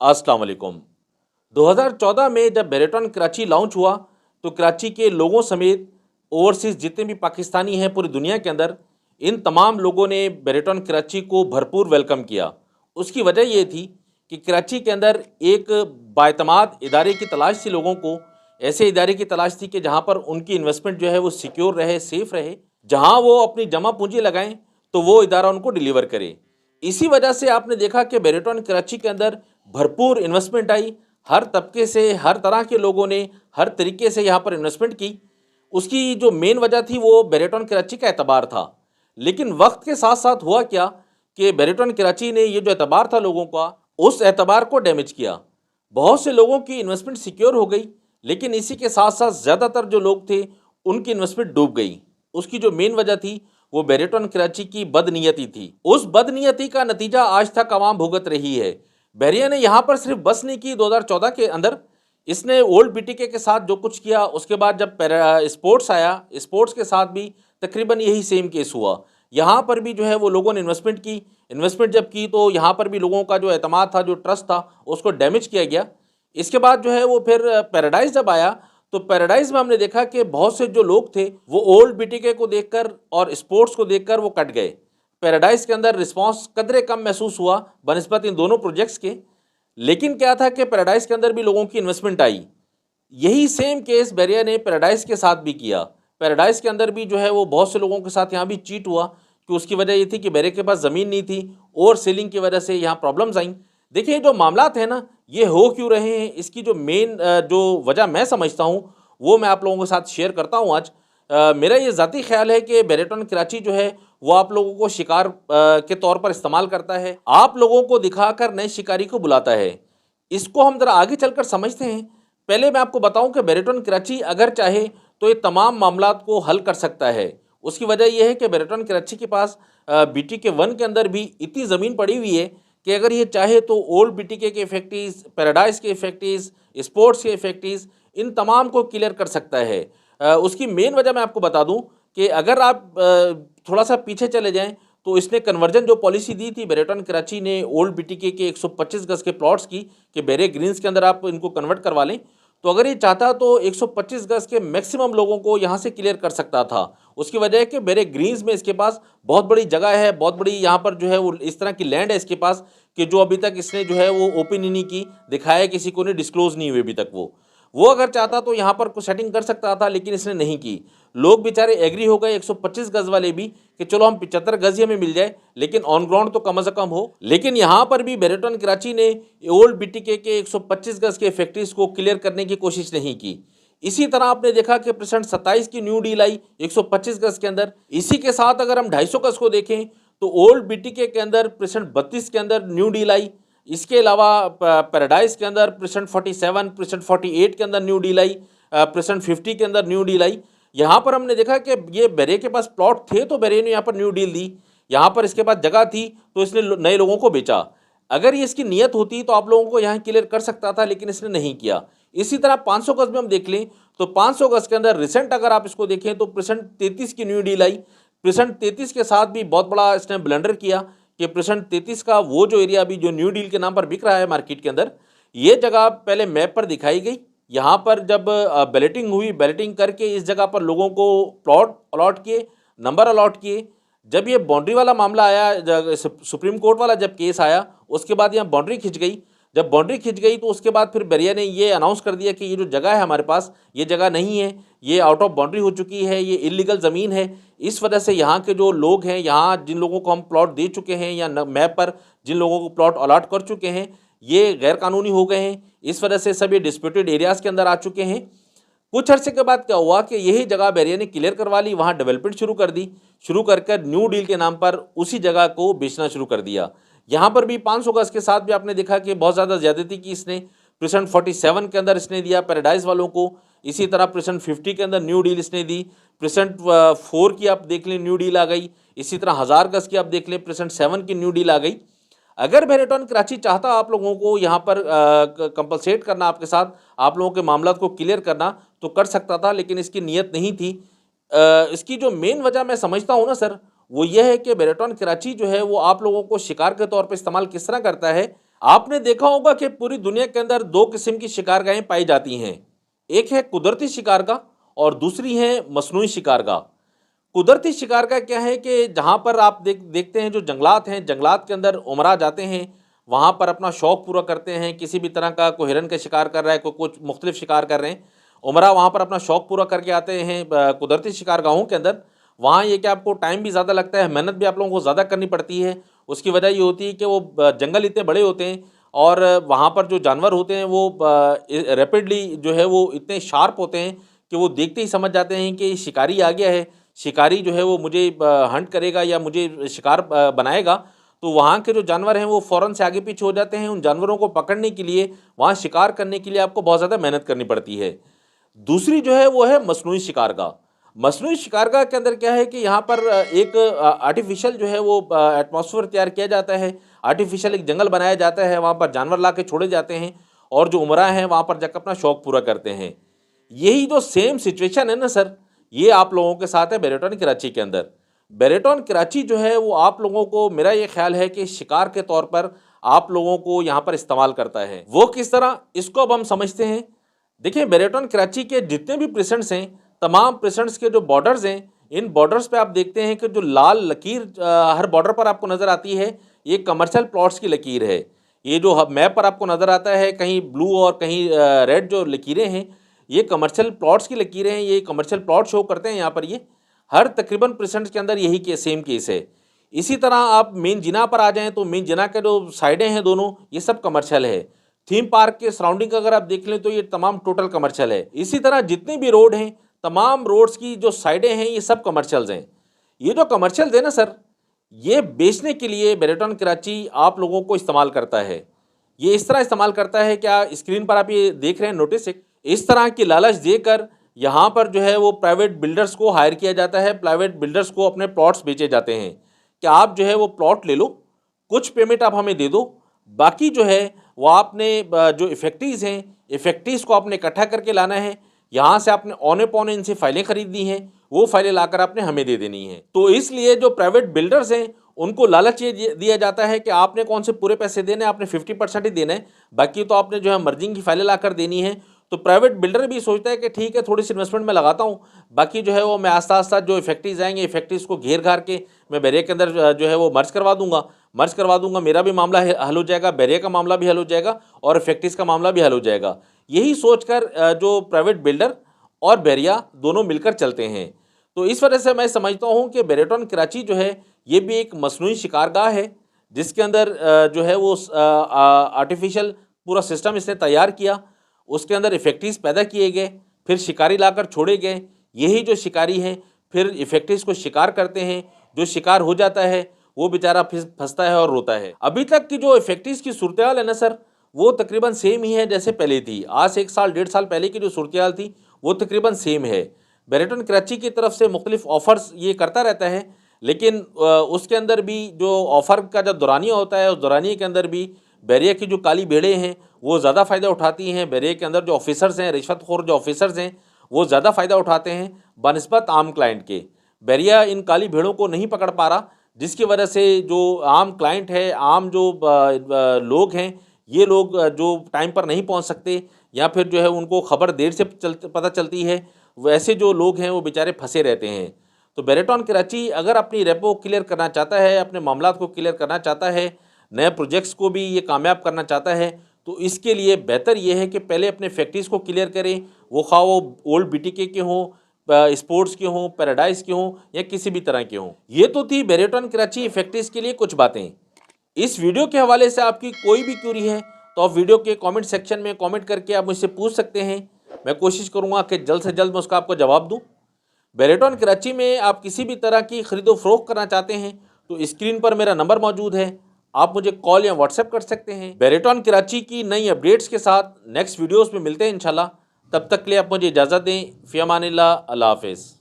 अस्सलाम वालेकुम। 2014 में जब बेरेटॉन कराची लॉन्च हुआ तो कराची के लोगों समेत ओवरसीज़ जितने भी पाकिस्तानी हैं पूरी दुनिया के अंदर, इन तमाम लोगों ने बेरेटॉन कराची को भरपूर वेलकम किया। उसकी वजह ये थी कि कराची के अंदर एक बाएतमाद इदारे की तलाश थी लोगों को, ऐसे इदारे की तलाश थी कि जहाँ पर उनकी इन्वेस्टमेंट जो है वो सिक्योर रहे, सेफ़ रहे, जहाँ वो अपनी जमा पूंजी लगाएं तो वो इदारा उनको डिलीवर करे। इसी वजह से आपने देखा कि बेरेटॉन कराची के अंदर भरपूर इन्वेस्टमेंट आई। हर तबके से, हर तरह के लोगों ने हर तरीके से यहाँ पर इन्वेस्टमेंट की। उसकी जो मेन वजह थी वो बेरेटॉन कराची का एतबार था। लेकिन वक्त के साथ साथ हुआ क्या कि बेरेटॉन कराची ने ये जो एतबार था लोगों का, उस एतबार को डैमेज किया। बहुत से लोगों की इन्वेस्टमेंट सिक्योर हो गई, लेकिन इसी के साथ साथ ज़्यादातर जो लोग थे उनकी इन्वेस्टमेंट डूब गई। उसकी जो मेन वजह थी वो बेरेटॉन कराची की बदनीयती थी। उस बदनीयती का नतीजा आज तक आवाम भुगत रही है। बहरिया ने यहाँ पर सिर्फ बस नहीं की 2014 के अंदर, इसने ओल्ड बीटीके के साथ जो कुछ किया, उसके बाद जब स्पोर्ट्स आया, स्पोर्ट्स के साथ भी तकरीबन यही सेम केस हुआ। यहाँ पर भी जो है वो लोगों ने इन्वेस्टमेंट की। इन्वेस्टमेंट जब की तो यहाँ पर भी लोगों का जो एतमाद था, जो ट्रस्ट था, उसको डैमेज किया गया। इसके बाद जो है वो फिर पैराडाइज जब आया तो पैराडाइज में हमने देखा कि बहुत से जो लोग थे वो ओल्ड बीटीके को देखकर और स्पोर्ट्स को देखकर वो कट गए। पैराडाइज के अंदर रिस्पांस कदरे कम महसूस हुआ बनिस्बत इन दोनों प्रोजेक्ट्स के। लेकिन क्या था कि पैराडाइज के अंदर भी लोगों की इन्वेस्टमेंट आई। यही सेम केस बहरिया ने पैराडाइज के साथ भी किया। पैराडाइज के अंदर भी जो है वो बहुत से लोगों के साथ यहाँ भी चीट हुआ कि उसकी वजह ये थी कि बहरिया के पास ज़मीन नहीं थी, ओवर सेलिंग की वजह से यहाँ प्रॉब्लम्स आई। देखिए जो मामलात हैं ना, ये हो क्यों रहे हैं, इसकी जो मेन जो वजह मैं समझता हूँ वो मैं आप लोगों के साथ शेयर करता हूँ आज। मेरा ये ज़ाती ख्याल है कि बेरेटॉन कराची जो है वो आप लोगों को शिकार के तौर पर इस्तेमाल करता है, आप लोगों को दिखाकर नए शिकारी को बुलाता है। इसको हम ज़रा आगे चलकर समझते हैं। पहले मैं आपको बताऊं कि बेरेटॉन कराची अगर चाहे तो ये तमाम मामलात को हल कर सकता है। उसकी वजह यह है कि बेरेटॉन कराची के पास BTK 1 के अंदर भी इतनी ज़मीन पड़ी हुई है कि अगर ये चाहे तो ओल्ड BTK के फैक्ट्रीज, पैराडाइज के फैक्ट्रीज, स्पोर्ट्स के फैक्ट्रीज, इन तमाम को क्लियर कर सकता है। उसकी मेन वजह मैं आपको बता दूं कि अगर आप थोड़ा सा पीछे चले जाएं तो इसने कन्वर्जन जो पॉलिसी दी थी बेरेटॉन कराची ने ओल्ड BTK के 125 गज के प्लॉट्स की कि बेरे ग्रीन्स के अंदर आप इनको कन्वर्ट करवा लें, तो अगर ये चाहता तो 125 गज के मैक्सिमम लोगों को यहाँ से क्लियर कर सकता था। उसकी वजह है कि बेरे ग्रीन्स में इसके पास बहुत बड़ी जगह है, बहुत बड़ी यहाँ पर जो है वो इस तरह की लैंड है इसके पास कि जो अभी तक इसने जो है वो ओपन ही नहीं की, दिखाया किसी को नहीं, डिस्क्लोज नहीं हुई अभी तक। वो अगर चाहता तो यहाँ पर कुछ सेटिंग कर सकता था, लेकिन इसने नहीं की। लोग बेचारे एग्री हो गए 125 गज वाले भी कि चलो हम 75 गज ही हमें मिल जाए, लेकिन ऑन ग्राउंड तो कम से कम हो। लेकिन यहाँ पर भी बेरेटॉन कराची ने ओल्ड BTK के 125 गज के फैक्ट्रीज को क्लियर करने की कोशिश नहीं की। इसी तरह आपने देखा कि परसेंट 27 की न्यू डील आई 125 गज के अंदर। इसी के साथ अगर हम 250 गज को देखें तो ओल्ड BTK के अंदर परसेंट 32 के अंदर न्यू डील आई। इसके अलावा पैराडाइज के अंदर परसेंट 47, परसेंट 48 के अंदर न्यू डील आई, परसेंट 50 के अंदर न्यू डील आई। यहाँ पर हमने देखा कि ये बेरे के पास प्लॉट थे तो बेरे ने यहाँ पर न्यू डील दी, यहाँ पर इसके पास जगह थी तो इसने नए लोगों को बेचा। अगर ये इसकी नीयत होती तो आप लोगों को यहाँ क्लियर कर सकता था, लेकिन इसने नहीं किया। इसी तरह 500 गज में हम देख लें तो 500 गज के अंदर रिसेंट अगर आप इसको देखें तो परसेंट 33 की न्यू डील आई। परसेंट 33 के साथ भी बहुत बड़ा इसने ब्लंडर किया कि परसेंट 33 का वो जो एरिया अभी जो न्यू डील के नाम पर बिक रहा है मार्केट के अंदर, ये जगह पहले मैप पर दिखाई गई। यहाँ पर जब बैलेटिंग हुई, बैलेटिंग करके इस जगह पर लोगों को प्लॉट अलॉट किए, नंबर अलॉट किए। जब ये बाउंड्री वाला मामला आया, सुप्रीम कोर्ट वाला जब केस आया, उसके बाद यहाँ बाउंड्री खिंच गई। जब बाउंड्री खिंच गई तो उसके बाद फिर बहरिया ने ये अनाउंस कर दिया कि ये जो जगह है हमारे पास, ये जगह नहीं है, ये आउट ऑफ बाउंड्री हो चुकी है, ये इलीगल ज़मीन है। इस वजह से यहाँ के जो लोग हैं, यहाँ जिन लोगों को हम प्लॉट दे चुके हैं या मैप पर जिन लोगों को प्लॉट अलॉट कर चुके हैं, ये गैर कानूनी हो गए हैं। इस वजह से सब ये डिस्प्यूटेड एरियाज़ के अंदर आ चुके हैं। कुछ अरसे के बाद क्या हुआ कि यही जगह बहरिया ने क्लियर करवा ली, वहाँ डेवलपमेंट शुरू कर दी, शुरू कर न्यू डील के नाम पर उसी जगह को बेचना शुरू कर दिया। यहाँ पर भी 500 गज के साथ भी आपने देखा कि बहुत ज़्यादा ज़्यादती की इसने। परसेंट 47 के अंदर इसने दिया पैराडाइज वालों को। इसी तरह परसेंट 50 के अंदर न्यू डील इसने दी। परसेंट 4 की आप देख लें न्यू डील आ गई। इसी तरह 1000 गज की आप देख लें परसेंट 7 की न्यू डील आ गई। अगर बेरेटॉन कराची चाहता आप लोगों को यहाँ पर कंपलसेट करना, आपके साथ आप लोगों के मामला को क्लियर करना, तो कर सकता था, लेकिन इसकी नीयत नहीं थी। इसकी जो मेन वजह मैं समझता हूँ ना सर, वो ये है कि बेरेटॉन कराची जो है वो आप लोगों को शिकार के तौर पर इस्तेमाल किस तरह करता है। आपने देखा होगा कि पूरी दुनिया के अंदर दो किस्म की शिकारगाहें पाई जाती हैं। एक है कुदरती शिकारगाह और दूसरी है मसनूई शिकारगाह। कुदरती शिकारगाह क्या है कि जहाँ पर आप देखते हैं जो जंगलात हैं, जंगलात के अंदर उमरा जाते हैं, वहाँ पर अपना शौक़ पूरा करते हैं। किसी भी तरह का कोई हिरन का शिकार कर रहा है, कोई कुछ मुख्तलिफ शिकार कर रहे हैं, उमरा वहाँ पर अपना शौक़ पूरा करके आते हैं। कुदरती शिकारगाहों के अंदर वहाँ ये कि आपको टाइम भी ज़्यादा लगता है, मेहनत भी आप लोगों को ज़्यादा करनी पड़ती है। उसकी वजह ये होती है कि वो जंगल इतने बड़े होते हैं और वहाँ पर जो जानवर होते हैं वो रैपिडली जो है वो इतने शार्प होते हैं कि वो देखते ही समझ जाते हैं कि शिकारी आ गया है, शिकारी जो है वो मुझे हंट करेगा या मुझे शिकार बनाएगा। तो वहाँ के जो जानवर हैं वो फ़ौरन से आगे पीछे हो जाते हैं। उन जानवरों को पकड़ने के लिए, वहाँ शिकार करने के लिए आपको बहुत ज़्यादा मेहनत करनी पड़ती है। दूसरी जो है वो है मसनूई शिकारगाह। मसनूई शिकारगाह के अंदर क्या है कि यहाँ पर एक आर्टिफिशियल जो है वो एटमॉस्फेयर तैयार किया जाता है, आर्टिफिशियल एक जंगल बनाया जाता है, वहाँ पर जानवर ला के छोड़े जाते हैं और जो उमरा हैं वहाँ पर जाकर अपना शौक़ पूरा करते हैं। यही जो सेम सिचुएशन है ना सर, ये आप लोगों के साथ है बेरेटॉन कराची के अंदर। बेरेटॉन कराची जो है वो आप लोगों को, मेरा ये ख्याल है कि शिकार के तौर पर आप लोगों को यहाँ पर इस्तेमाल करता है। वो किस तरह, इसको अब हम समझते हैं। देखिए, बेरेटॉन कराची के जितने भी प्रेसेंट्स हैं, तमाम प्रेसेंट्स के जो बॉर्डर्स हैं, इन बॉर्डर्स पे आप देखते हैं कि जो लाल लकीर हर बॉर्डर पर आपको नज़र आती है, ये कमर्शियल प्लॉट्स की लकीर है। ये जो मैप पर आपको नज़र आता है, कहीं ब्लू और कहीं रेड जो लकीरें हैं, ये कमर्शियल प्लॉट्स की लकीरें हैं। ये कमर्शियल प्लॉट शो करते हैं यहाँ पर। ये हर तकरीबन प्रेसेंट्स के अंदर यही के सेम केस है। इसी तरह आप मेन जिना पर आ जाएँ तो मेन जिना के जो साइडें हैं दोनों, ये सब कमर्शियल है। थीम पार्क के सराउंडिंग अगर आप देख लें तो ये तमाम टोटल कमर्शियल है। इसी तरह जितने भी रोड हैं, तमाम रोड्स की जो साइडें हैं, ये सब कमर्शियल्स हैं। ये जो कमर्शियल्स है ना सर, ये बेचने के लिए बेरेटॉन कराची आप लोगों को इस्तेमाल करता है। ये इस तरह इस्तेमाल करता है, क्या स्क्रीन पर आप ये देख रहे हैं नोटिस, इस तरह की लालच देकर यहाँ पर जो है वो प्राइवेट बिल्डर्स को हायर किया जाता है। प्राइवेट बिल्डर्स को अपने प्लॉट्स बेचे जाते हैं कि आप जो है वो प्लॉट ले लो, कुछ पेमेंट आप हमें दे दो, बाकी जो है वो आपने जो इफेक्टिव्स हैं, इफेक्टिव्स को आपने इकट्ठा करके लाना है। यहाँ से आपने औने पौने इनसे फाइलें खरीदनी हैं, वो फाइलें लाकर आपने हमें दे देनी है। तो इसलिए जो प्राइवेट बिल्डर्स हैं उनको लालच ये दिया जाता है कि आपने कौन से पूरे पैसे देने, आपने 50% ही देना है, बाकी तो आपने जो है मर्जिंग की फाइलें लाकर देनी है। तो प्राइवेट बिल्डर भी सोचता है कि ठीक है, थोड़ी सी इन्वेस्टमेंट में लगाता हूँ, बाकी जो है वो मैं आस्ता आस्ता जो इफेक्टिव्स आएंगे, इफेक्टिव्स को घेर घार के मैं बैरियर के अंदर जो है वो मर्ज करवा दूंगा, मेरा भी मामला हल हो जाएगा, बैरियर का मामला भी हल हो जाएगा और इफेक्टिव्स का मामला भी हल हो जाएगा। यही सोचकर जो प्राइवेट बिल्डर और बैरिया दोनों मिलकर चलते हैं। तो इस वजह से मैं समझता हूँ कि बेरेटॉन कराची जो है ये भी एक मसनूई शिकारगाह है, जिसके अंदर जो है वो आर्टिफिशियल पूरा सिस्टम इसने तैयार किया, उसके अंदर इफेक्टिव्स पैदा किए गए, फिर शिकारी लाकर छोड़े गए। यही जो शिकारी हैं फिर इफेक्टिव्स को शिकार करते हैं। जो शिकार हो जाता है वो बेचारा फंसता है और रोता है। अभी तक की जो इफेक्टिव्स की सूरत हाल है ना सर, वो तकरीबन सेम ही है जैसे पहले थी। आज से 1 साल 1.5 साल पहले की जो सूरत हाल थी वो तकरीबन सेम है। बेरेटॉन कराची की तरफ से मुख्तलिफ ऑफ़र्स ये करता रहता है, लेकिन उसके अंदर भी जो ऑफ़र का जो दौरानिया होता है, उस दौरानिए के अंदर भी बैरिया की जो काली भेड़ें हैं वो ज़्यादा फ़ायदा उठाती हैं। बैरिया के अंदर जो ऑफिसर्स हैं, रिश्वतखोर जो ऑफिसर्स हैं, वो ज़्यादा फ़ायदा उठाते हैं बनिस्बत आम क्लाइंट के। बैरिया इन काली भेड़ों को नहीं पकड़ पा रहा, जिसकी वजह से जो आम क्लाइंट है, आम जो लोग हैं, ये लोग जो टाइम पर नहीं पहुंच सकते या फिर जो है उनको खबर देर से पता चलती है, वैसे जो लोग हैं वो बेचारे फंसे रहते हैं। तो बेरेटॉन कराची अगर अपनी रेपो क्लियर करना चाहता है, अपने मामलात को क्लियर करना चाहता है, नए प्रोजेक्ट्स को भी ये कामयाब करना चाहता है, तो इसके लिए बेहतर ये है कि पहले अपने फैक्ट्रीज़ को क्लियर करें। वो खा वो ओल्ड BTK के हों, स्पोर्ट्स के हों, पैराडाइज के हों या किसी भी तरह के हों। ये तो थी बेरेटॉन कराची फैक्ट्रीज़ के लिए कुछ बातें। इस वीडियो के हवाले से आपकी कोई भी क्यूरी है तो आप वीडियो के कमेंट सेक्शन में कमेंट करके आप मुझसे पूछ सकते हैं। मैं कोशिश करूँगा कि जल्द से जल्द मैं उसका आपको जवाब दूँ। बेरेटॉन कराची में आप किसी भी तरह की ख़रीदो फ़रोख्त करना चाहते हैं तो स्क्रीन पर मेरा नंबर मौजूद है, आप मुझे कॉल या व्हाट्सएप कर सकते हैं। बेरेटॉन कराची की नई अपडेट्स के साथ नेक्स्ट वीडियोस में मिलते हैं इंशाल्लाह। तब तक के लिए आप मुझे इजाज़त दें। फ़ी अमानिल्लाह, अल्लाह हाफ़िज़।